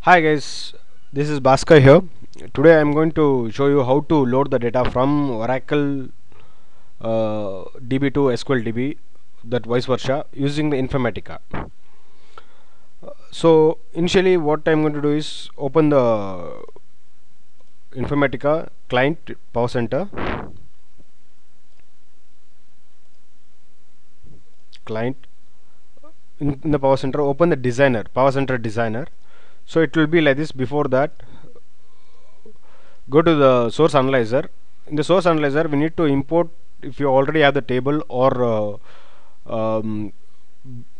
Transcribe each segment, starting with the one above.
Hi guys, this is Bhaskar here. Today I am going to show you how to load the data from Oracle DB to SQL DB, that vice versa, using the Informatica. So initially what I am going to do is open the Informatica client Power Center client. In the Power Center, open the designer, Power Center designer. So it will be like this. Before that, go to the source analyzer. In the source analyzer we need to import, if you already have the table, or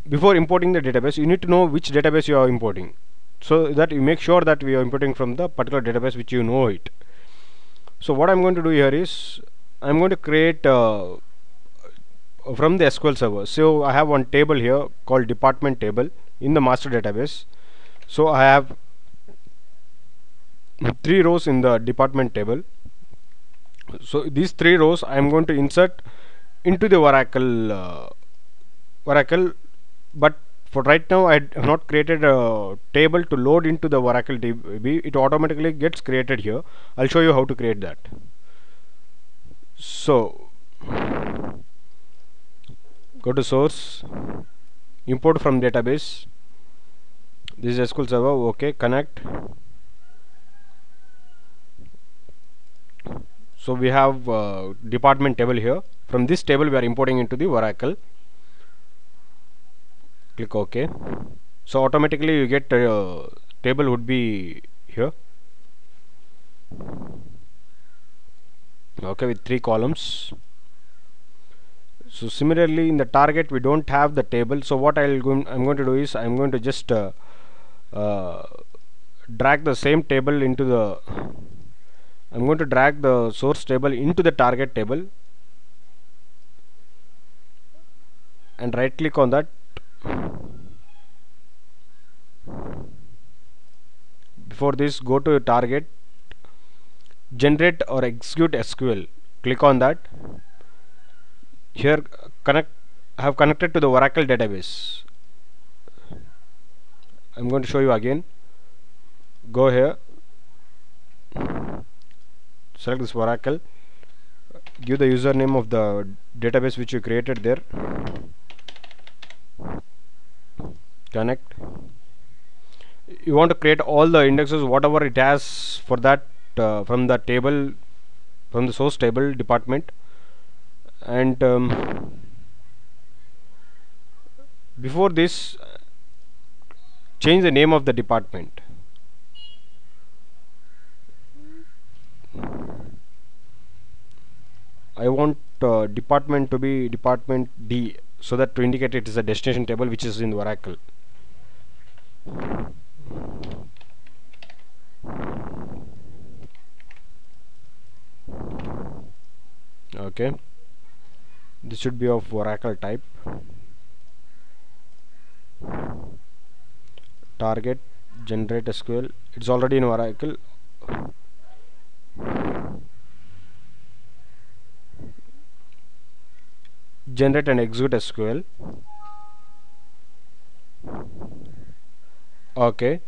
before importing the database you need to know which database you are importing, so that you make sure that we are importing from the particular database which you know it. So what I'm going to do here is I'm going to create from the SQL server. So I have one table here called department table in the master database. So I have 3 rows in the department table. So these 3 rows I am going to insert into the Oracle, but for right now I have not created a table to load into the Oracle DB. It automatically gets created here. I'll show you how to create that. So go to source, import from database. This is SQL server. Okay, connect. So we have department table here. From this table we are importing into the Oracle. Click OK. So automatically you get table would be here. Okay, with 3 columns. So similarly in the target we don't have the table. So what I'm going to do is I'm going to just drag the same table into the I'm going to drag the source table into the target table and right click on that. Before this, go to target, generate or execute SQL. Click on that. Here I have connected to the Oracle database. I'm going to show you again. Go here, select this Oracle, give the username of the database which you created there, connect. You want to create all the indexes whatever it has for that from the table, from the source table department, and before this change the name of the department. I want department to be department D, so that to indicate it is a destination table which is in the Oracle. Okay, this should be of Oracle type. Target, generate SQL. It's already in Oracle. Generate and execute SQL. Okay,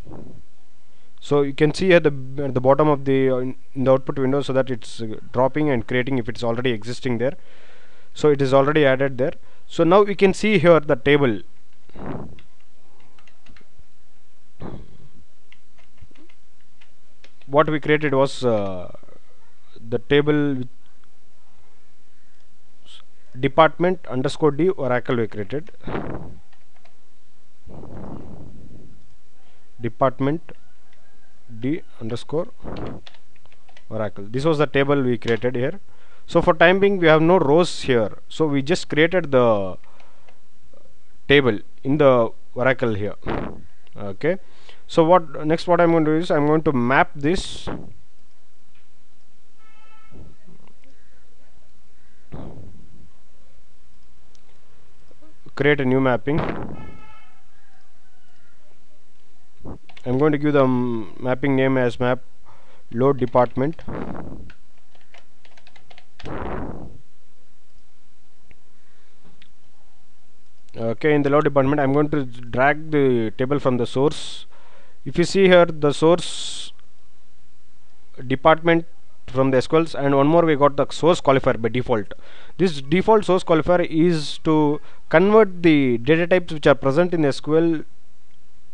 so you can see at the bottom of the in the output window, so that it's dropping and creating if it's already existing there. So it is already added there. So now we can see here the table. What we created was the table department underscore D Oracle we created. Department D underscore Oracle. This was the table we created here. So for time being we have no rows here, so we just created the table in the Oracle here. Okay, so what I'm going to do is I'm going to map this create a new mapping. I'm going to give the mapping name as map load department. Okay, in the load department I'm going to drag the table from the source If you see here, the source department from the SQLs, and one more, we got the source qualifier by default. This default source qualifier is to convert the data types which are present in SQL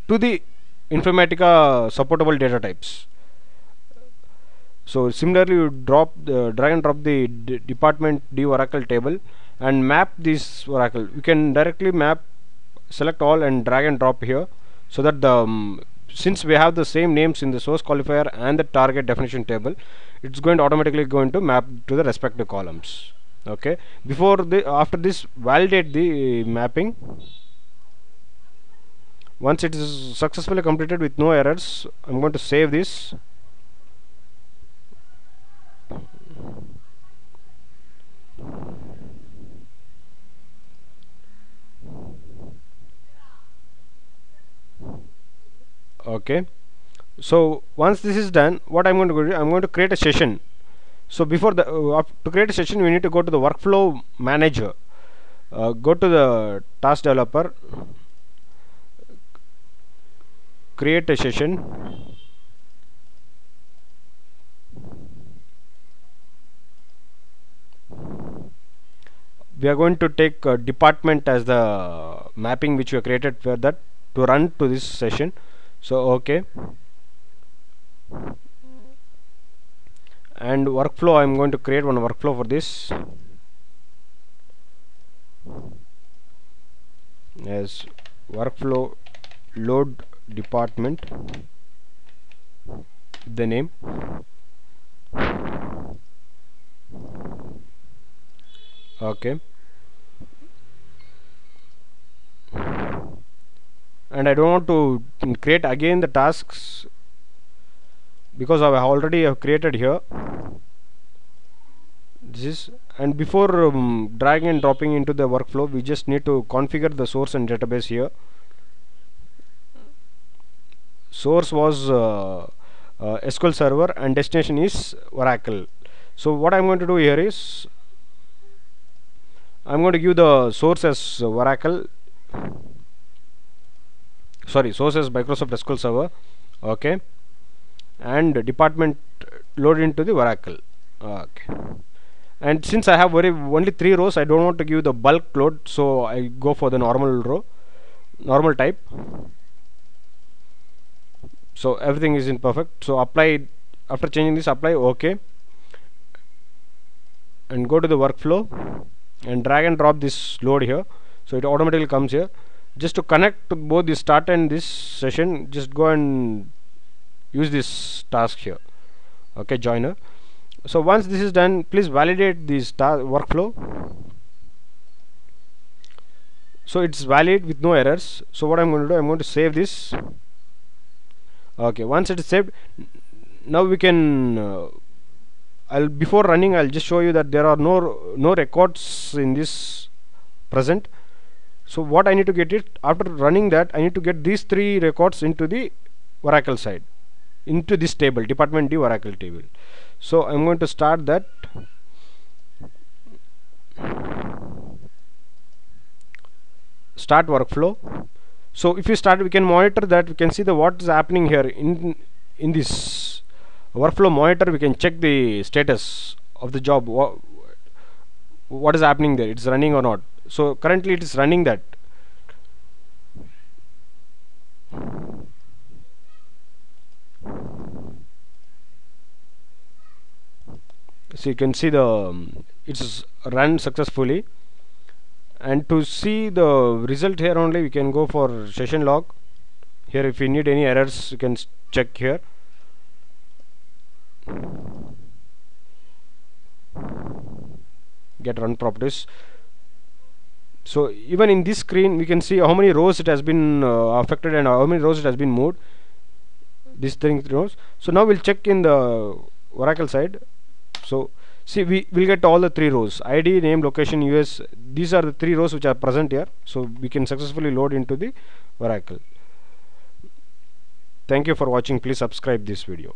to the Informatica supportable data types. So similarly, you drag and drop the department D Oracle table and map this Oracle. You can directly map, select all and drag and drop here, so that the since we have the same names in the source qualifier and the target definition table, it's going to automatically map to the respective columns. Okay, after this, validate the mapping. Once it is successfully completed with no errors, I'm going to save this. Okay, so once this is done, what I'm going to do, I'm going to create a session. So before to create a session, we need to go to the workflow manager, go to the task developer, create a session, we are going to take department as the mapping which we have created for that to run to this session. So okay, and workflow, I'm going to create one workflow for this as workflow load department, the name. Okay, and I don't want to create again the tasks because I already have created here this. And before dragging and dropping into the workflow, we just need to configure the source and database here. Source was SQL Server and destination is Oracle. So what I'm going to do here is, I'm going to give the source as Oracle, sorry, source as Microsoft SQL Server. Okay, and department load into the Oracle. Okay, and since I have only 3 rows, I don't want to give the bulk load, so I go for the normal type. So everything is in perfect. So apply, after changing this, apply OK, and go to the workflow and drag and drop this load here, so it automatically comes here. Just to connect to both the start and this session, just go and use this task here. Okay, joiner. So once this is done, please validate this workflow. So it's valid with no errors. So what I'm going to do, I'm going to save this. Okay, once it is saved, now we can before running, I'll just show you that there are no records in this present. So what I need to get it, after running that, I need to get these 3 records into the Oracle side, into this table, department D Oracle table. So I'm going to start that. Start workflow. So if you start, we can monitor that. We can see the what is happening here in this workflow monitor. We can check the status of the job, what is happening there, it's running or not. So currently it is running that. So you can see the it's run successfully. And to see the result here only, we can go for session log. Here if you need any errors, you can check here. Get run properties. So even in this screen, we can see how many rows it has been affected and how many rows it has been moved. These 3 rows. So now we'll check in the Oracle side. So see, we will get all the 3 rows: ID, name, location, US. These are the 3 rows which are present here. So we can successfully load into the Oracle. Thank you for watching. Please subscribe this video.